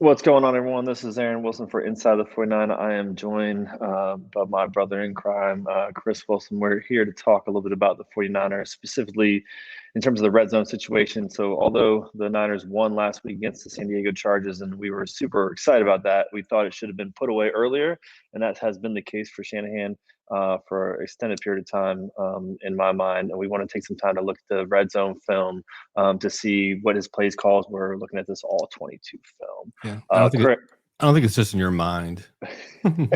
What's going on, everyone? This is Aaron Wilson for Inside the 49. I am joined by my brother in crime, Chris Wilson. We're here to talk a little bit about the 49ers, specifically in terms of the red zone situation. So, although the Niners won last week against the San Diego Chargers, and we were super excited about that, we thought it should have been put away earlier, and that has been the case for Shanahan for an extended period of time, in my mind. And we want to take some time to look at the red zone film to see what his plays calls were, looking at this all 22 film. Yeah, I don't think it's just in your mind. I think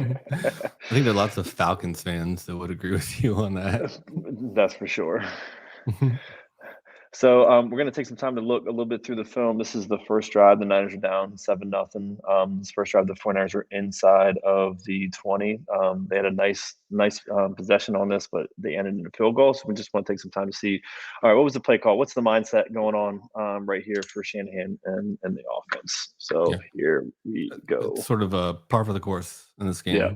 there are lots of Falcons fans that would agree with you on that. That's for sure. So we're going to take some time to look a little bit through the film. This is the first drive. The Niners are down 7-0. This first drive, the 49ers were inside of the 20. They had a nice possession on this, but they ended in a field goal. So we just want to take some time to see, all right, what was the play call? What's the mindset going on right here for Shanahan and the offense? So Here we go. It's sort of a par for the course in this game. Yeah.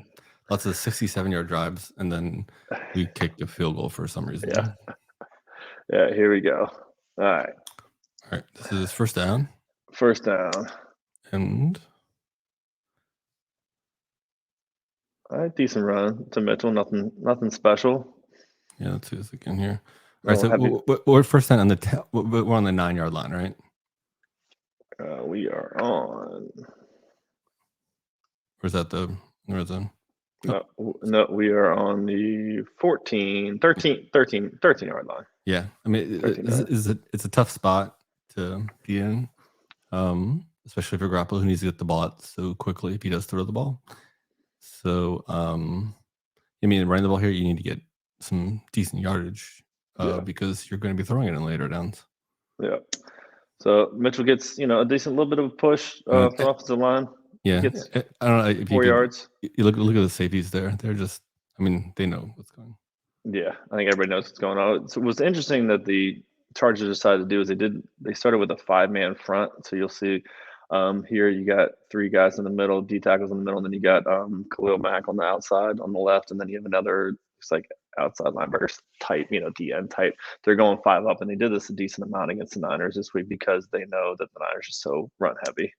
Lots of 67-yard drives, and then we kicked a field goal for some reason. Yeah, here we go. All right. This is first down. First down. And all right, decent run to Mitchell. Nothing special. Yeah, let's do this again here. All right, so we're first down on we're on the 9-yard line, right? We are on. Or is that the red zone? No, we are on the 13-yard line. Yeah, I mean, it's a tough spot to be in, especially for Garoppolo, who needs to get the ball out so quickly if he does throw the ball. So, running the ball here, you need to get some decent yardage because you're going to be throwing it in later downs. Yeah. So Mitchell gets a decent little bit of a push from offensive line. Yeah, I don't know if 4 yards. You look at the safeties there. They're just, they know what's going on. Yeah, I think everybody knows what's going on. So what's interesting that the Chargers decided to do is they started with a 5-man front. So you'll see here you got 3 guys in the middle, D tackles in the middle, and then you got Khalil Mack on the outside on the left, and then you have another it's like outside linebacker type, DN type. They're going 5 up, and they did this a decent amount against the Niners this week because they know that the Niners are so run heavy.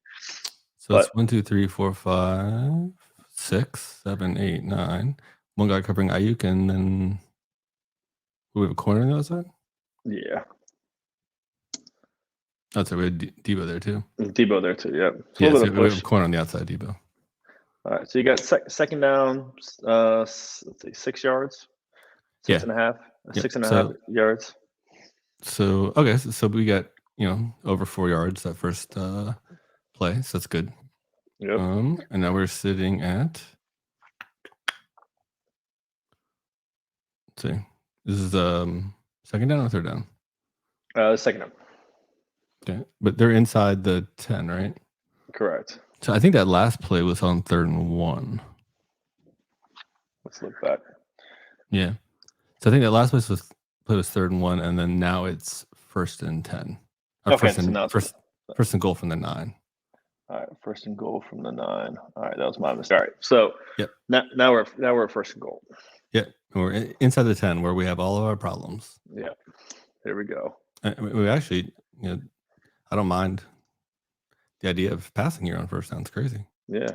So it's 1, 2, 3, 4, 5, 6, 7, 8, 9. One guy covering Ayuk, and then we have a corner on the other side? Yeah. That's right. We had Debo there too. Debo there too, yeah. So we have a corner on the outside, Debo. All right, so you got second down, let's see, 6 yards, 6.5 yards. So okay, so we got over 4 yards that first play, so that's good. Yep. And now we're sitting at. Let's see, this is second down or third down? Second down. Okay, but they're inside the 10, right? Correct. So I think that last play was on 3rd and 1. Let's look back. Yeah. So I think that last play was 3rd and 1, and then now it's 1st and 10. First and goal from the 9. All right, 1st and goal from the 9. All right, that was my mistake. All right, so now we're at 1st and goal. Yeah, we're inside the 10 where we have all of our problems. Yeah, here we go. We actually, I don't mind the idea of passing here on first down. It's crazy. Yeah.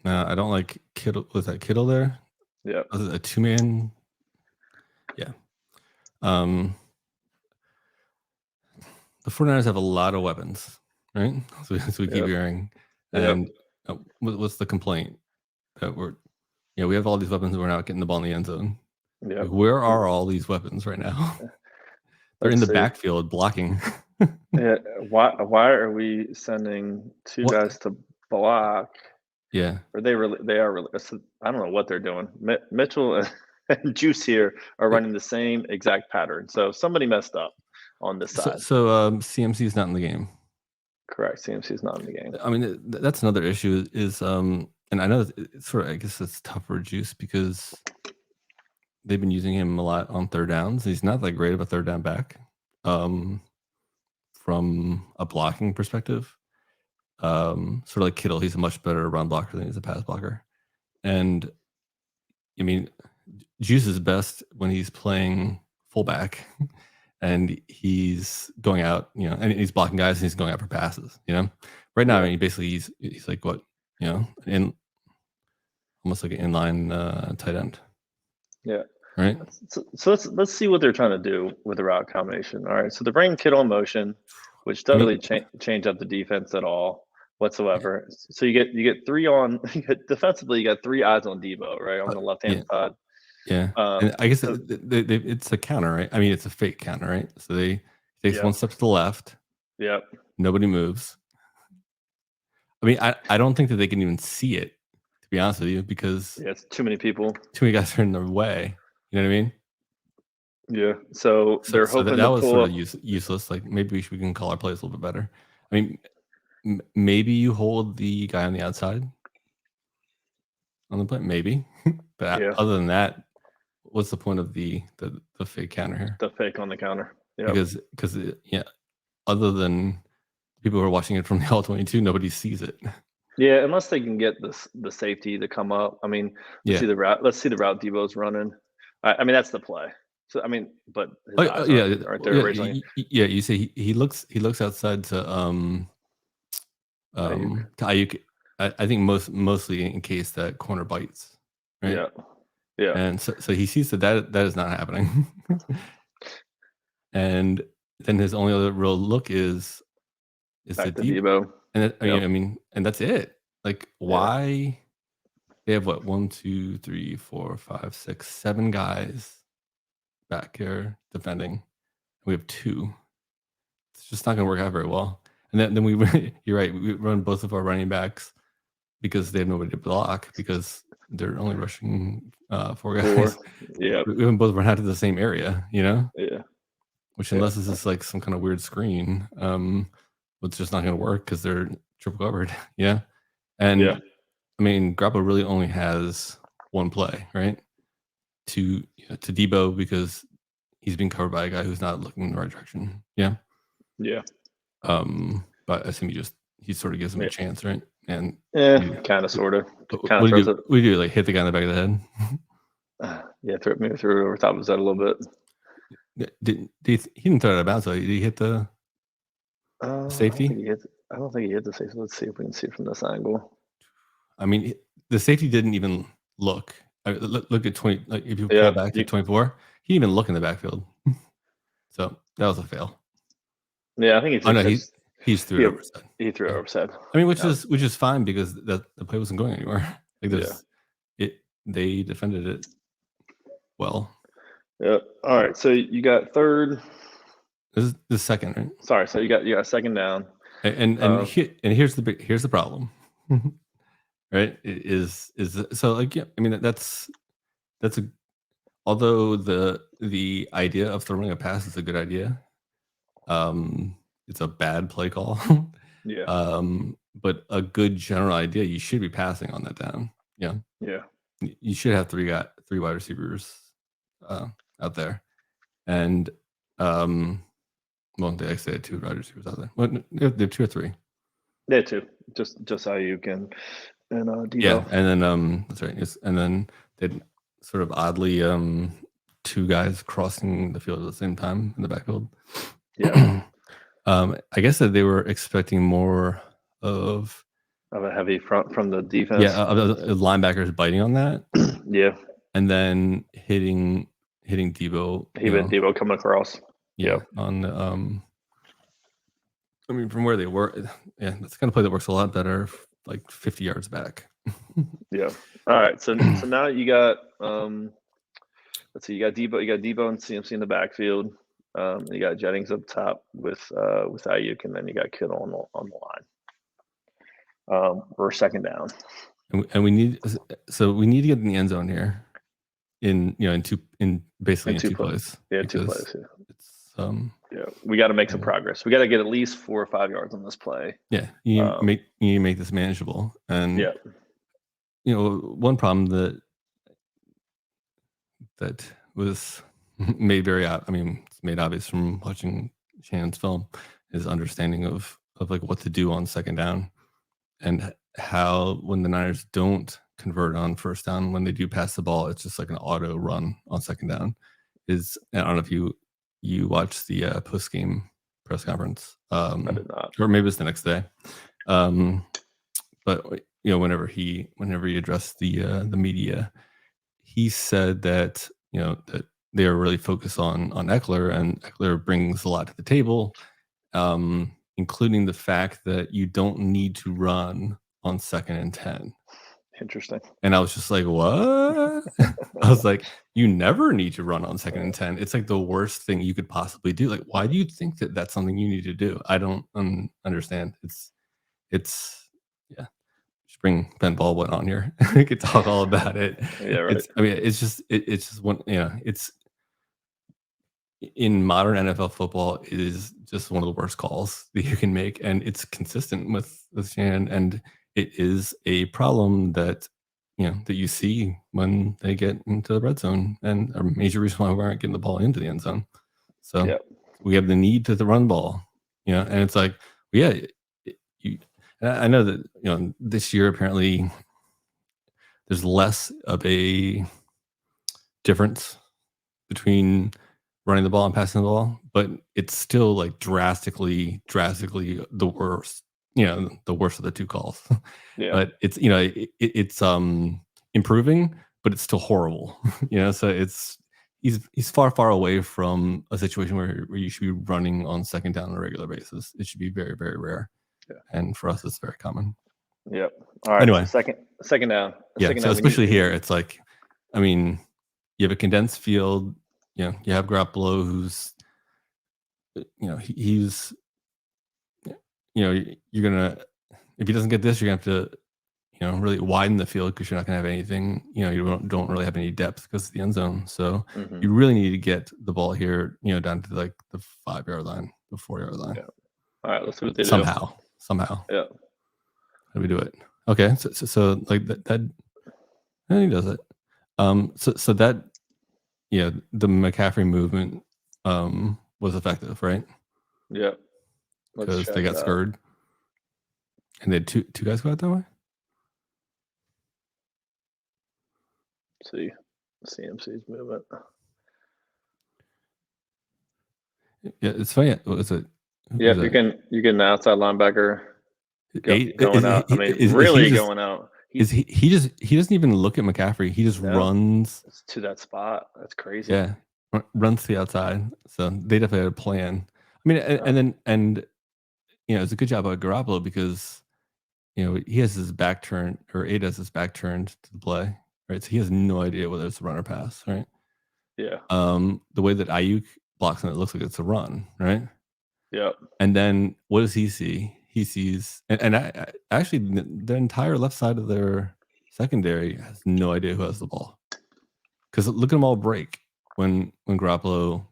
I don't like Kittle. Was that Kittle there? Yeah. Was it a 2-man? Yeah. The 49ers have a lot of weapons, right? So we keep hearing. And what's the complaint? That we have all these weapons and we're not getting the ball in the end zone. Yeah. Like, where are all these weapons right now? They're in the backfield blocking. Yeah. Why are we sending 2 guys to block? Yeah. Or they are really. I don't know what they're doing. Mitchell and Juice here are running the same exact pattern. So somebody messed up on this side. So CMC is not in the game. Correct. CMC is not in the game. I mean, that's another issue is, and I know it's I guess it's tough for Juice because they've been using him a lot on 3rd downs. He's not that great of a 3rd down back from a blocking perspective. Sort of like Kittle, he's a much better run blocker than he's a pass blocker. And Juice is best when he's playing fullback and he's going out, and he's blocking guys and he's going out for passes. Right now, I mean, basically he's like what, in almost like an inline tight end. Yeah. Right. So let's see what they're trying to do with the route combination. All right. So they're bringing Kittle in motion, which doesn't really change up the defense at all whatsoever. Yeah. So you get three on defensively. You got three eyes on Debo, right, on the left hand side. Yeah. And I guess it's a counter, right? I mean, it's a fake counter, right? So they takes one step to the left. Yep. Nobody moves. I mean, I don't think that they can even see it, to be honest with you, because it's too many people. Too many guys are in their way. You know what I mean? Yeah. So they're hoping that was sort of useless. Like maybe we can call our plays a little bit better. I mean, maybe you hold the guy on the outside on the play, maybe. But other than that, what's the point of the fake counter here? The fake on the counter. Yeah. Because other than people who are watching it from the all-22, nobody sees it. Yeah, unless they can get the safety to come up. I mean, let's see the route. Let's see the route Debo's running. I mean, that's the play. So I mean, but his eyes aren't there originally. Yeah, you say he looks outside to Ayuk. I think mostly in case that corner bites. Right? Yeah. Yeah. And so he sees that is not happening. And then his only other real look is back to Debo. And I mean, and that's it. Like, why? They have what, 1, 2, 3, 4, 5, 6, 7 guys back here defending. We have 2. It's just not going to work out very well. And then we, you're right, we run both of our running backs because they have nobody to block because they're only rushing 4 guys. Yeah, we haven't both run out of the same area, Yeah. Which unless this is like some kind of weird screen, it's just not going to work because they're triple covered. Yeah. And I mean, Garoppolo really only has one play, right? To Debo because he's being covered by a guy who's not looking in the right direction. Yeah. Yeah. But I assume he sort of gives him a chance, right? And kind of, sort of. What do you do? Like hit the guy in the back of the head? Maybe threw it over top of his head a little bit. He didn't throw it out of bounds, though. Did he hit the safety? I don't think he hit the safety. Let's see if we can see it from this angle. I mean, the safety didn't even look. Look at 20. Like if you pull back to 24, he didn't even look in the backfield. So that was a fail. Yeah, I think he's threw it over his head. He threw it over his head. I mean, which is fine because the play wasn't going anywhere. Like they defended it well. Yeah. All right. So you got third. This is the second, right? Sorry. So you got second down. And here's the problem. Right? Is so like I mean that's although the idea of throwing a pass is a good idea. It's a bad play call. Yeah. But a good general idea, you should be passing on that down. Yeah. Yeah. You should have 3 wide receivers out there. And well, they actually had 2 wide receivers out there. Well, they're 2 or 3. They had 2. Just Ayuk and Debo. Yeah, and then that's right. Yes, and then they sort of oddly 2 guys crossing the field at the same time in the backfield. Yeah. I guess that they were expecting more of a heavy front from the defense. Yeah, of linebackers biting on that. Yeah. And then hitting Debo. Debo coming across. Yeah. On I mean, from where they were, that's the kind of play that works a lot better, like 50 yards back. Yeah. All right. So now you got let's see, you got Debo and CMC in the backfield. You got Jennings up top with Ayuk, and then you got Kittle on the line. We're second down, and we need to get in the end zone here. In two plays. Yeah, 2 plays. Yeah. We got to make some progress. We got to get at least 4 or 5 yards on this play. Yeah, you need to make this manageable. And one problem that was made it's made obvious from watching Shannon's film is understanding of like what to do on second down and how when the Niners don't convert on first down, when they do pass the ball, it's just like an auto run on second down. I don't know if you you watched the post game press conference. I did not. Or maybe it's the next day. But whenever he addressed the media, he said that that they are really focused on Eckler, and Eckler brings a lot to the table, including the fact that you don't need to run on 2nd and 10. Interesting. And I was just like, what? I was like, you never need to run on 2nd and 10. It's like the worst thing you could possibly do. Like, why do you think that that's something you need to do? I don't understand. It's yeah. Just bring Ben Baldwin on here. We could talk all about it. Yeah, right. It's just one. It's in modern NFL football. It is just one of the worst calls that you can make, and it's consistent with Shanahan, and it is a problem that that you see when they get into the red zone, and a major reason why we aren't getting the ball into the end zone. So we have the need to the run ball, and it's like, I know that this year apparently there's less of a difference between running the ball and passing the ball, but it's still like drastically the worst. The worst of the two calls. Yeah. But it's it's improving, but it's still horrible. So he's far away from a situation where you should be running on 2nd down on a regular basis. It should be very, very rare. Yeah. And for us, it's very common. Yep. All right. Anyway, so second down. So especially here, it's like, I mean, you have a condensed field. You have Garoppolo, who's, he's, you're gonna, if he doesn't get this, you're gonna have to, really widen the field because you're not gonna have anything. You don't really have any depth because of the end zone. So you really need to get the ball here, down to like the 5-yard line, the 4-yard line. Yeah. All right, let's see what they do. Somehow. Yeah. How do we do it? Okay, so like that and he does it. So that the McCaffrey movement was effective, right? Yeah. Because they got scared. And they had two guys go out that way? See CMC's movement. Yeah, it's funny. What is it? Yeah, if you get an outside linebacker going out. I mean, really going out. He doesn't even look at McCaffrey. He just runs to that spot. That's crazy. Yeah, runs to the outside. So they definitely had a plan. I mean, and it's a good job by Garoppolo because he has his back turned, or Ada has his back turned to the play, right? So he has no idea whether it's a run or pass, right? Yeah. The way that Ayuk blocks and it looks like it's a run, right? Yep. And then what does he see? He sees, and I actually the entire left side of their secondary has no idea who has the ball, because look at them all break when Garoppolo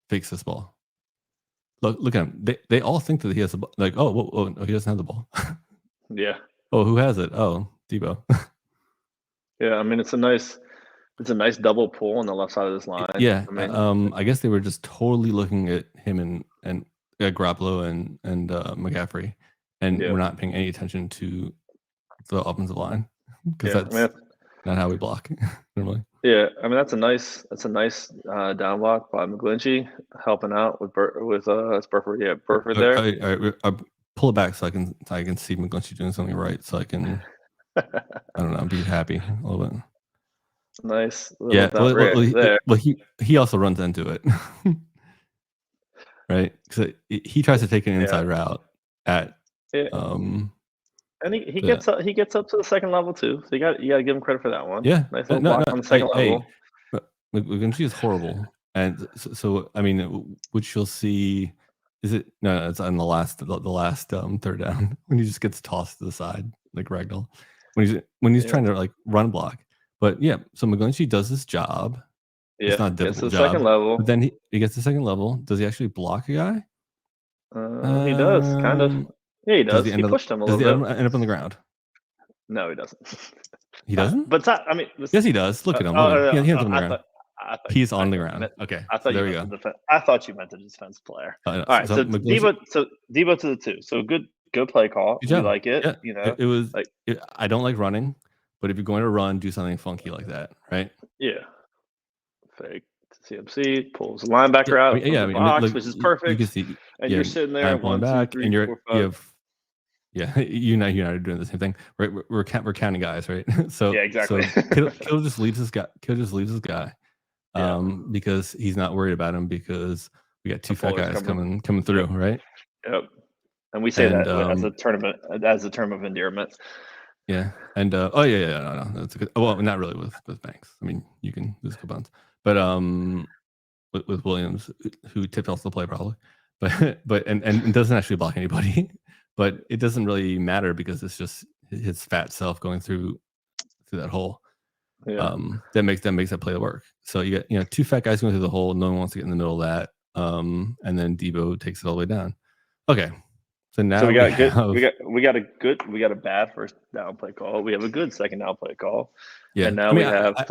fakes this ball. Look at him. They all think that he has the ball. Like, oh, he doesn't have the ball. Yeah. Oh, who has it? Oh, Debo. Yeah, I mean it's a nice double pull on the left side of this line. Yeah, I guess they were just totally looking at him and Garoppolo and McCaffrey, and we're not paying any attention to the offensive line because that's not how we block normally. Yeah, I mean that's a nice down block by McGlinchey, helping out with Burford. Yeah, Burford there. I pull it back so I can see McGlinchey doing something right, so I can I don't know, be happy a little bit. Nice. Yeah. Well, he also runs into it, right? Because he tries to take an inside route at and he gets up to the second level too. So you got to give him credit for that one. Yeah. Nice little block on the second level. McGlinchey is horrible, and so I mean, which you'll see. Is it no? It's on the last third down when he just gets tossed to the side like ragdoll when he's trying to like run block. But yeah, so McGlinchey does his job. Yeah, it's not a difficult job. Second level. But then he gets the second level. Does he actually block a guy? He does, kind of. Yeah, he does. He pushed him a little bit. Does he end up on the ground? No, he doesn't. He doesn't? But it's not, I mean... Yes, he does. Look at him. He ends up on the ground. He's on the ground. Okay, there we go. I thought you meant the defense player. All right, so Debo to the 2. So good play call. You like it. Yeah. It was like I don't like running, but if you're going to run, do something funky like that, right? Yeah. Fake to CMC pulls the linebacker out of the box, which is perfect. You can see, you're sitting there, pulling 1, 2, back, 3, and 4, 5. You are doing the same thing, right? We're counting guys, right? So exactly. So Kittle just leaves this guy. Because he's not worried about him because we got two fat guys coming through, right? Yep. And we say that as a term of endearment. Yeah. And no, that's a good. Well, not really with Banks. I mean, you can lose a couple pounds, but with Williams, who tipped off the play probably, but and doesn't actually block anybody, but it doesn't really matter because it's just his fat self going through that hole. Yeah. That makes that play work. So you got two fat guys going through the hole. No one wants to get in the middle of that. And then Debo takes it all the way down. Okay. So now we got a bad first down play call. We have a good second down play call. Yeah. And now we have I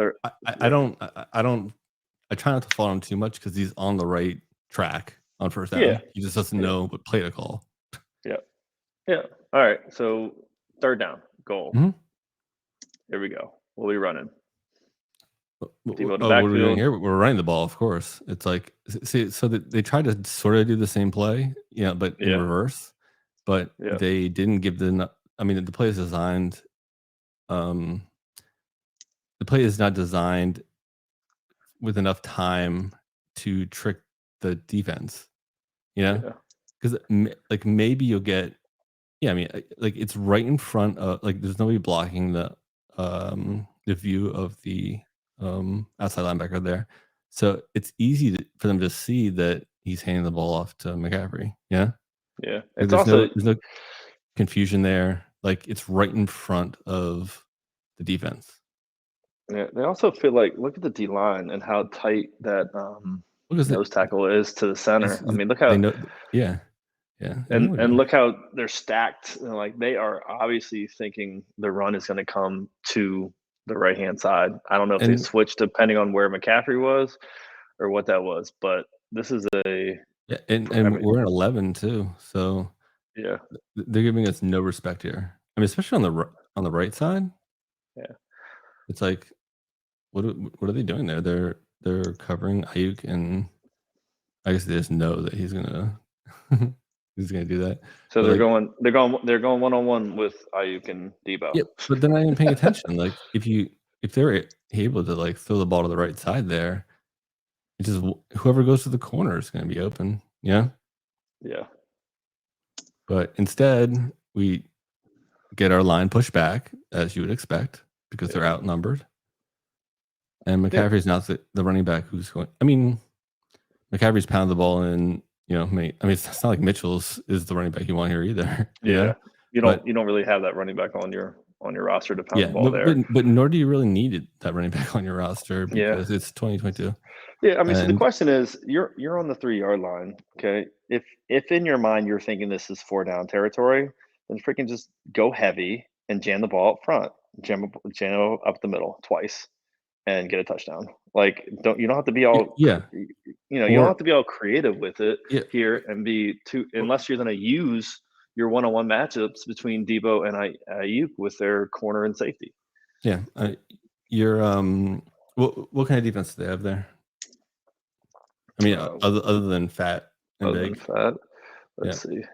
try not to follow him too much because he's on the right track on first down. Yeah. He just doesn't know what play to call. Yeah. Yeah. All right. So third down, goal. Mm-hmm. Here we go. What are we running? What are we doing here? We're running the ball, of course. It's like, see, so they tried to sort of do the same play, but in reverse. But they didn't give the play is designed. The play is not designed with enough time to trick the defense, because like maybe you'll get, like it's right in front of, like there's nobody blocking the view of the outside linebacker there, so it's easy for them to see that he's handing the ball off to McCaffrey. It's there's no confusion there. Like it's right in front of the defense. Yeah, they also feel like, look at the D line and how tight that nose tackle is to the center. I mean, look how and look how they're stacked. Like they are obviously thinking the run is going to come to the right hand side. I don't know if they switched depending on where McCaffrey was or what that was, but this is and we're at 11 too, so they're giving us no respect here. I mean, especially on the right side. Yeah, it's like, what are they doing there? They're covering Ayuk, and I guess they just know that he's gonna do that. So they're going 1-on-1 with Ayuk and Debo. Yeah, but they're not even paying attention. Like if they're able to like throw the ball to the right side there, it's just whoever goes to the corner is going to be open. Yeah. But instead, we get our line pushed back, as you would expect, because they're outnumbered. And McCaffrey's not the running back who's going. I mean, McCaffrey's pounded the ball in. It's not like Mitchell's is the running back you want here either. Yeah. You don't really have that running back on your roster to pound the ball there. But nor do you really need that running back on your roster because it's 2022. Yeah, I mean, so the question is, you're on the 3-yard line, okay? If in your mind you're thinking this is 4-down territory, then freaking just go heavy and jam the ball up front, jam up the middle twice, and get a touchdown. Like you don't have to be all you don't have to be all creative with it here and be too, unless you're going to use your one-on-one matchups between Debo and Ayuk with their corner and safety. Yeah, you're what kind of defense do they have there? I mean, other than fat and big. Let's see.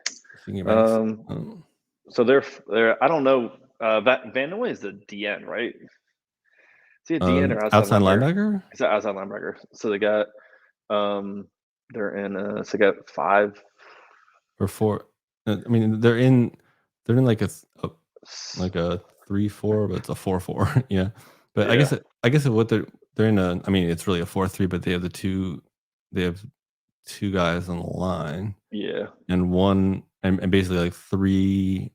So they're I don't know. Van Noy is the DN, right? Is he a DN or outside linebacker? He's an outside linebacker. So they got they're in so they got 5 or 4. I mean, they're in like a 3-4, but it's a 4-4. Yeah, but I guess what they're in a. I mean, it's really a 4-3, but they have two guys on the line. Yeah, and one and basically like 3.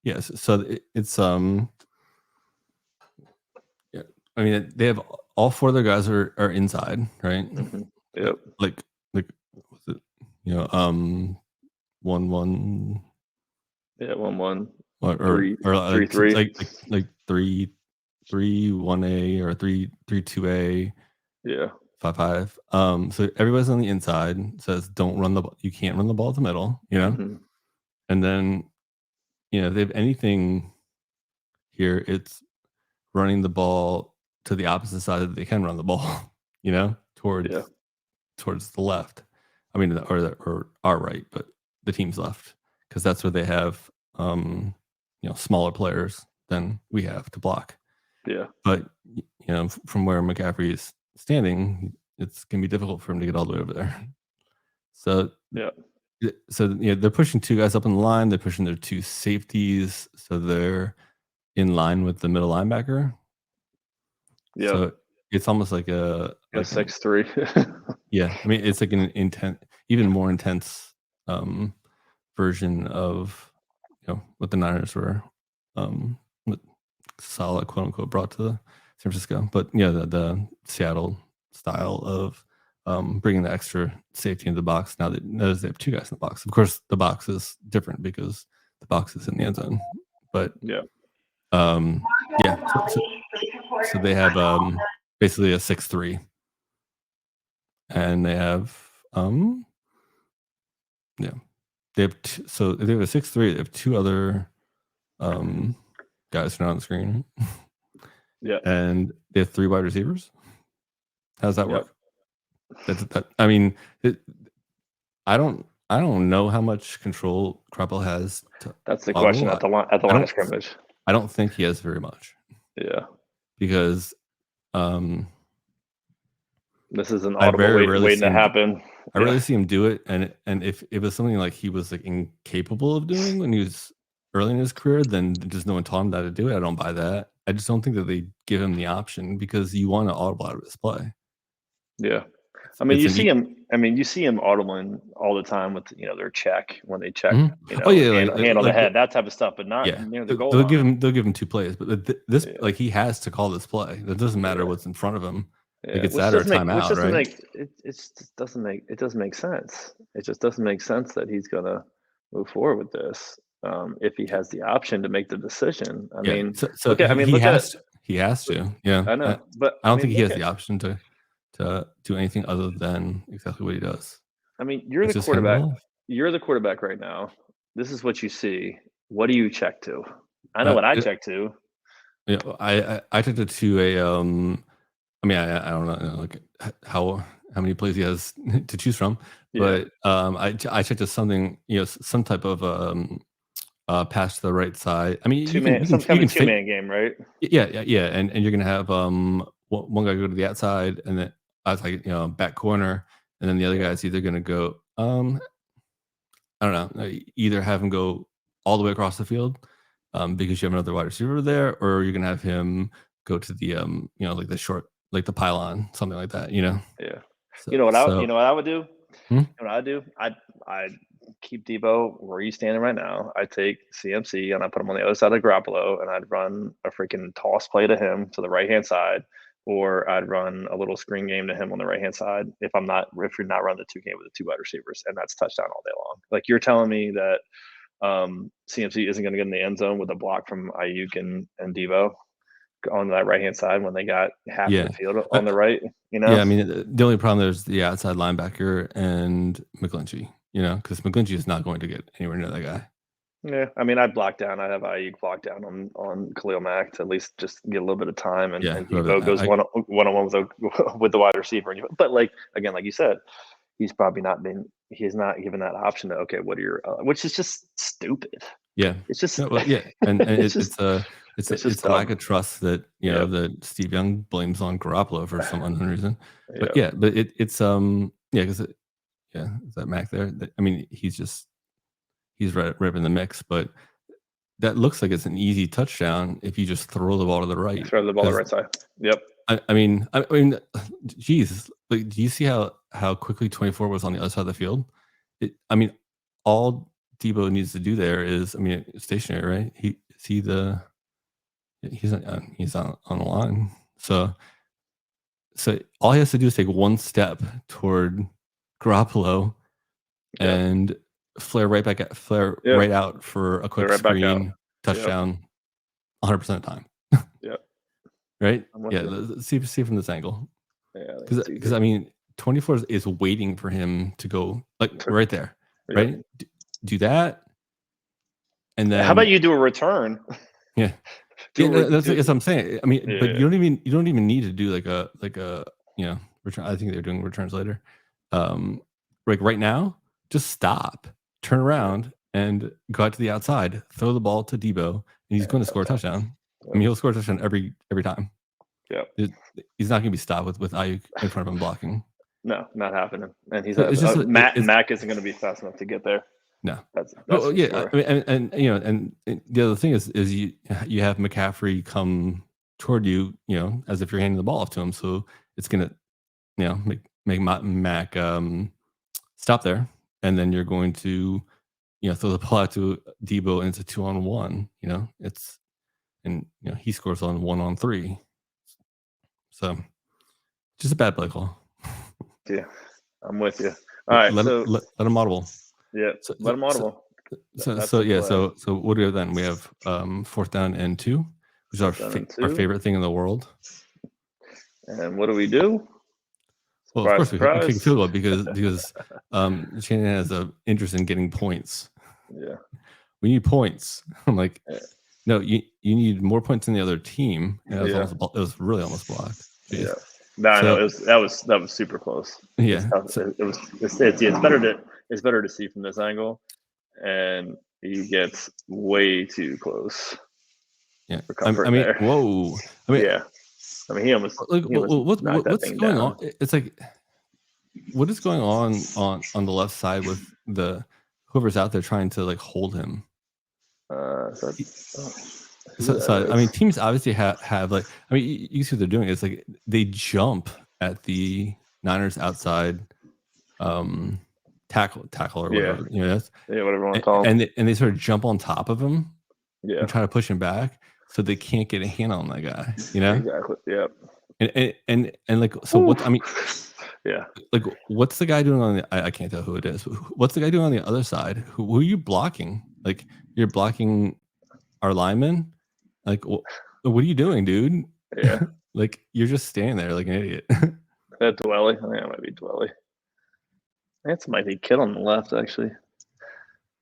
Yes, so it's Yeah, I mean they have all 4 of their guys are inside, right? Mm-hmm. Yep. Like what's it? 1-1. Yeah, 1-1. Or 3-3. Like 3-1A or 3-2A. Yeah. 5-5. So everybody's on the inside. Says don't run the ball. You can't run the ball at the middle. Mm-hmm. And then if they have anything here, it's running the ball to the opposite side that they can run the ball. towards the left. I mean, or our right, but the team's left, because that's where they have smaller players than we have to block. Yeah. But from where McCaffrey is standing, it's gonna be difficult for him to get all the way over there. So they're pushing two guys up in the line. They're pushing their two safeties, so they're in line with the middle linebacker. Yeah. So it's almost like a 6-3. Yeah, I mean, it's like an even more intense version of what the Niners were what solid, quote unquote, brought to San Francisco. But the Seattle style of bringing the extra safety into the box. Now that they have two guys in the box, of course, the box is different because the box is in the end zone. But so they have basically a 6-3. And they have they have they have a 6-3. They have two other guys who are on the screen. Yeah. And they have 3 wide receivers. How does that work? I mean, I don't know how much control Garoppolo has. That's the question at the line of scrimmage. I don't think he has very much. Yeah. Because this is an audible waiting to happen. I rarely see him do it, and if it was something like he was like incapable of doing when he was early in his career, then just no one taught him how to do it. I don't buy that. I just don't think that they give him the option, because you want to audible out of this play. Yeah. I mean, you see him audibling all the time with their check when they check, hand on the head, that type of stuff, but not near the goal line. They'll give him 2 plays, but this like he has to call this play. It doesn't matter what's in front of him. Like it's that or timeout, right? It doesn't make sense. It just doesn't make sense that he's gonna move forward with this if he has the option to make the decision. I mean, he has to. Yeah, I know, but I don't think he has the option to do anything other than exactly what he does. I mean, you're the quarterback. You're the quarterback right now. This is what you see. What do you check to? I know what I check to. Yeah, I checked it to a I mean, I don't know like how many plays he has to choose from, but I checked to something, some type of pass to the right side. I mean, some kind of two-man game, right? Yeah, and you're gonna have one guy go to the outside, and then outside, back corner, and then the other guy's either gonna go I don't know, either have him go all the way across the field because you have another wide receiver there, or you're gonna have him go to the like the short, like the pylon, something like that. Yeah. So, you know what I would do? You know what I do? I keep Debo where he's standing right now. I take CMC and I put him on the other side of Garoppolo, and I'd run a freaking toss play to him to the right hand side, or I'd run a little screen game to him on the right hand side. If you're not running the 2 game with the 2 wide receivers, and that's touchdown all day long. Like, you're telling me that CMC isn't going to get in the end zone with a block from Ayuk and Debo on that right hand side when they got half the field on the right? Yeah, I mean, the only problem there's the outside linebacker and McGlinchey. Because McGlinchey is not going to get anywhere near that guy. Yeah, I mean, I'd block down. I'd have Ayuk block down on Khalil Mack to at least just get a little bit of time, and Debo goes one-on-one with the wide receiver. But like you said, he's not given that option to, okay, what are your which is just stupid. Yeah, it's just and it's a lack of trust that that Steve Young blames on Garoppolo for some unknown reason. But it's because is that Mac there? I mean, he's right in the mix, but that looks like it's an easy touchdown if you just throw the ball to the right. Throw the ball to the right side. Yep. I mean, geez, like, do you see how quickly 24 was on the other side of the field? I mean, all Debo needs to do there is, stationary, right? He's on the line. So all he has to do is take one step toward Garoppolo and flare right out for a quick screen touchdown 100% of the time. Yep. Right? See from this angle. Yeah. Because I mean, 24 is waiting for him to go like right there. Right? Do that. And then how about you do a return? Yeah. That's what I'm saying. I mean, but you don't even need to do like a return. I think they're doing returns later. Like right now, just stop, turn around, and go out to the outside, throw the ball to Debo, and he's going to score a touchdown. I mean, he'll score a touchdown every time. Yeah, he's not going to be stopped with Ayuk in front of him blocking. No, not happening. And he's Mac isn't going to be fast enough to get there. No, that's yeah. Sure. I mean, and the other thing is you have McCaffrey come toward you, as if you're handing the ball off to him. So it's gonna, make Mac stop there, and then you're going to, throw the ball out to Debo, and it's a 2-on-1. He scores on 1-on-3. So just a bad play call. Yeah, I'm with you. All right, let him audible. Yeah, let him audible. So what do we have then? We have 4th down and 2, which is our favorite thing in the world. And what do we do? Well, of course we kick field goal because Shanahan has an interest in getting points. Yeah, we need points. I'm like, no, you need more points than the other team. And it was really almost blocked. Jeez. Yeah. No, that was super close. Yeah, it's better to see from this angle, and he gets way too close. Yeah, I mean, whoa. I mean, yeah. I mean, he almost. What's going on? It's like, what is going on the left side with whoever's out there trying to like hold him? So I mean, teams obviously have like, I mean, you see what they're doing. It's like they jump at the Niners outside tackle or whatever, whatever you want to call him. And they sort of jump on top of him, and try to push him back so they can't get a hand on that guy, Exactly. Yeah. And like, so what? I mean, yeah. Like, what's the guy doing on the? I can't tell who it is. What's the guy doing on the other side? Who are you blocking? Like, you're blocking our lineman. Like, what are you doing, dude? Yeah. Like, you're just standing there like an idiot. That Dwelly. I think that might be Dwelly. That might be Kittle on the left, actually.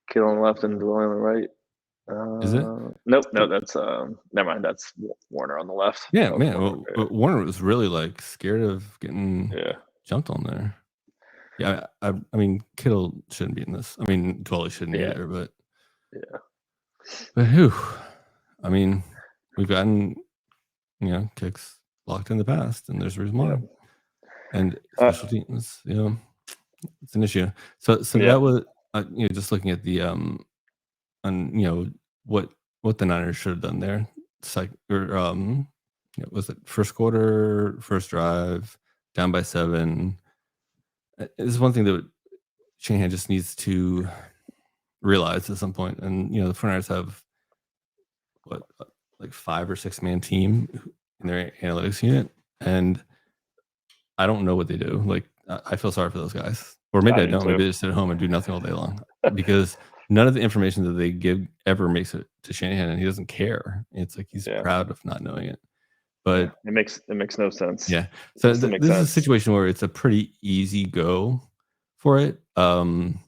Kittle on the left and Dwelly on the right. Is it? Nope. No, that's never mind. That's Warner on the left. Yeah, man. Warner was really like scared of getting jumped on there. Yeah, I mean, Kittle shouldn't be in this. I mean, Dwelly shouldn't either. But whew. I mean, we've gotten kicks blocked in the past, and there's a reason why. And special teams, it's an issue. So that was just looking at the what the Niners should have done there. Was it first quarter, first drive, down by 7? It's one thing that Shanahan just needs to realize at some point. And the 49ers have like 5 or 6 man team in their analytics unit, and I don't know what they do. Like, I feel sorry for those guys, or maybe I don't. Maybe they just sit at home and do nothing all day long because none of the information that they give ever makes it to Shanahan, and he doesn't care. It's like he's proud of not knowing it. But it makes no sense. Yeah. So this is a situation where it's a pretty easy go for it. Shanahan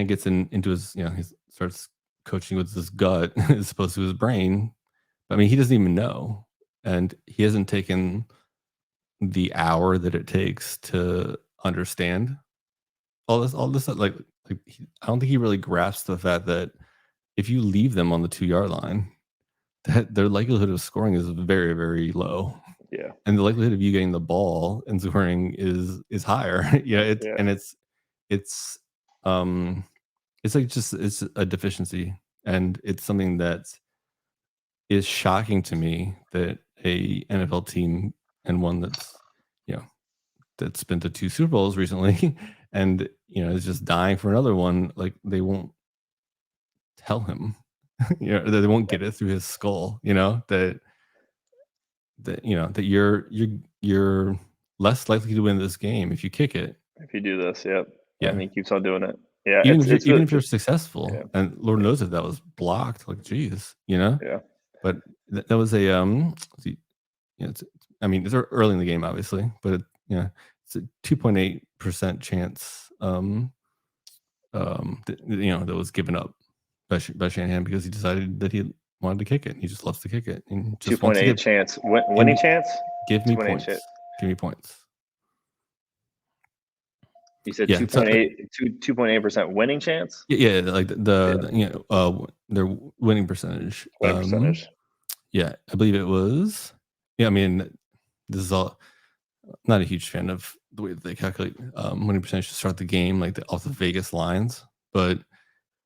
gets into his, he starts coaching with his gut as opposed to his brain. But I mean, he doesn't even know, and he hasn't taken the hour that it takes to understand all this. Like I don't think he really grasps the fact that if you leave them on the 2-yard line, that their likelihood of scoring is very, very low. Yeah. And the likelihood of you getting the ball and scoring is higher. And it's a deficiency, and it's something that is shocking to me that a NFL team, and one that's been to 2 Super Bowls recently and is just dying for another one, like they won't tell him. They won't get it through his skull, that you're less likely to win this game if you kick it. If you do this, and he keeps on doing it. Yeah. Even if you're successful, and Lord knows if that was blocked, like, geez, Yeah. But that was a it's early in the game, obviously, but it's a 2.8% chance that was given up by Shanahan because he decided that he wanted to kick it. He just loves to kick it. 2.8 chance. Winning chance? Give me points. Give me points. You said Yeah, 2.8% winning chance? Yeah, like their winning percentage. Winning percentage. Yeah, I believe it was. Yeah, I mean, this is all not a huge fan of the way that they calculate winning percentage to start the game, like off the Vegas lines. But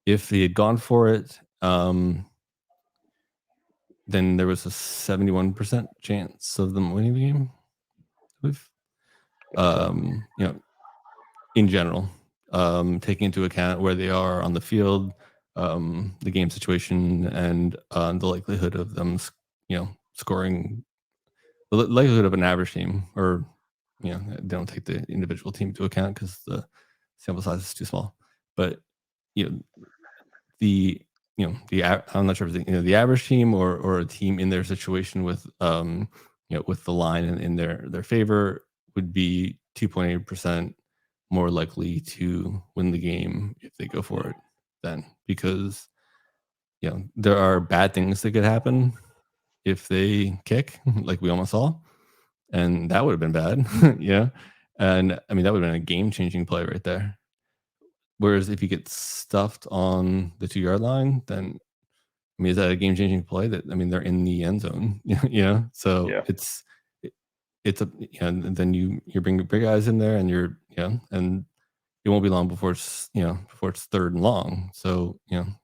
if they had gone for it, then there was a 71% chance of them winning the game. In general, taking into account where they are on the field, the game situation, and the likelihood of them, scoring, the likelihood of an average team, or they don't take the individual team into account because the sample size is too small. But the I'm not sure if the average team or a team in their situation with with the line in their favor would be 2.8% more likely to win the game if they go for it then, because there are bad things that could happen if they kick like we almost saw, and that would have been bad. And I mean, that would have been a game-changing play right there. Whereas if you get stuffed on the 2-yard line, then I mean, is that a game-changing play? That, I mean, they're in the end zone. So Yeah. it's a then you bring big guys in there, and and it won't be long before it's third and long. So the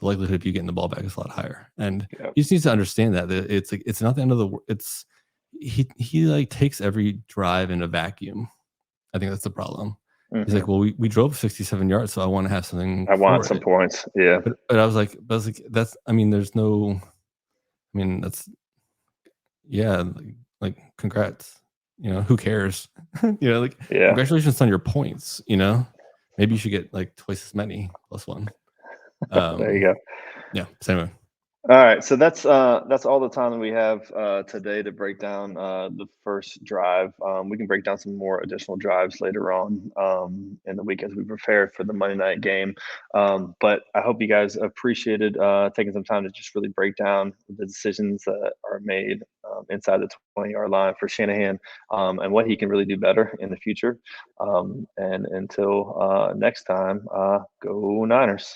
likelihood of you getting the ball back is a lot higher. And he just needs to understand that it's like, it's not the end of the world. It's he like takes every drive in a vacuum. I think that's the problem. He's like, well, we drove 67 yards, so I want to have something. I want some points. Yeah. But I was like, that's, I mean, there's no, I mean, that's, yeah, like congrats. Who cares? Congratulations on your points. Maybe you should get like twice as many plus one. There you go. Yeah, same way. All right, so that's all the time that we have today to break down the first drive. We can break down some more additional drives later on in the week as we prepare for the Monday night game. But I hope you guys appreciated taking some time to just really break down the decisions that are made inside the 20-yard line for Shanahan and what he can really do better in the future. And until next time, go Niners.